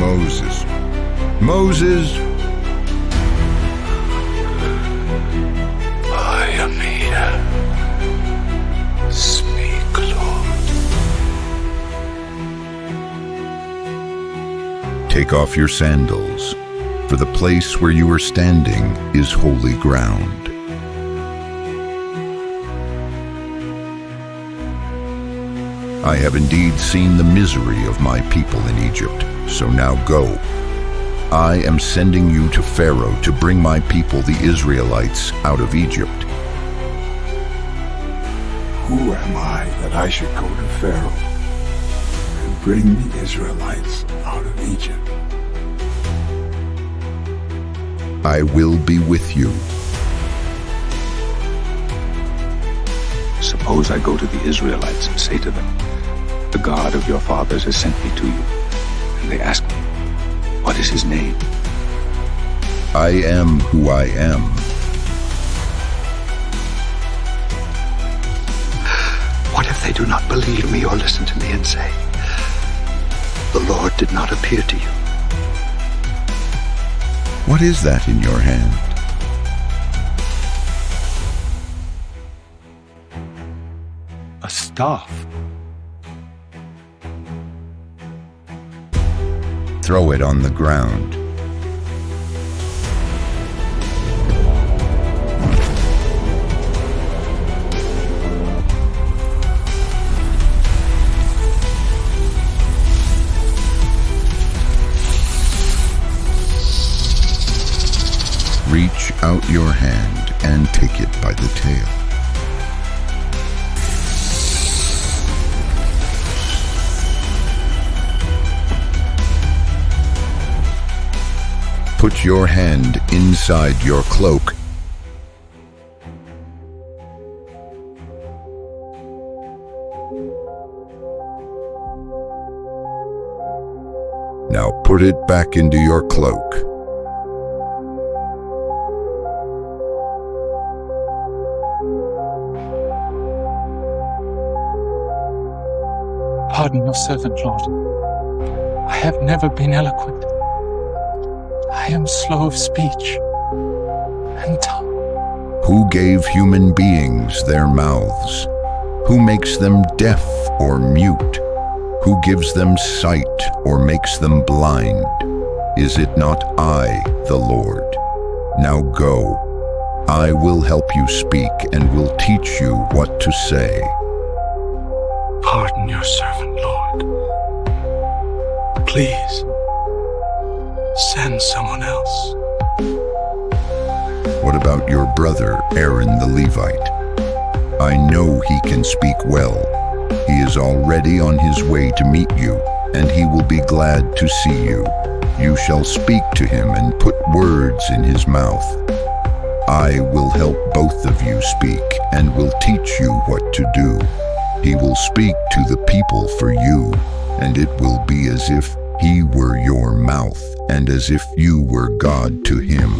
Moses. Moses! I am here. Speak, Lord. Take off your sandals, for the place where you are standing is holy ground. I have indeed seen the misery of my people in Egypt, so now go. I am sending you to Pharaoh to bring my people, the Israelites, out of Egypt. Who am I that I should go to Pharaoh and bring the Israelites out of Egypt? I will be with you. Suppose I go to the Israelites and say to them, the God of your fathers has sent me to you. And they ask me, what is his name? I am who I am. What if they do not believe me or listen to me and say, the Lord did not appear to you? What is that in your hand? A staff. Throw it on the ground. Reach out your hand and take it by the tail. Put your hand inside your cloak. Now put it back into your cloak. Pardon your servant, Lord. I have never been eloquent. I am slow of speech and tongue. Who gave human beings their mouths? Who makes them deaf or mute? Who gives them sight or makes them blind? Is it not I, the Lord? Now go. I will help you speak and will teach you what to say. Pardon your servant, Lord. Please, send someone else. What about your brother, Aaron the Levite? I know he can speak well. He is already on his way to meet you, and he will be glad to see you. You shall speak to him and put words in his mouth. I will help both of you speak and will teach you what to do. He will speak to the people for you, and it will be as if he were your mouth and as if you were God to him.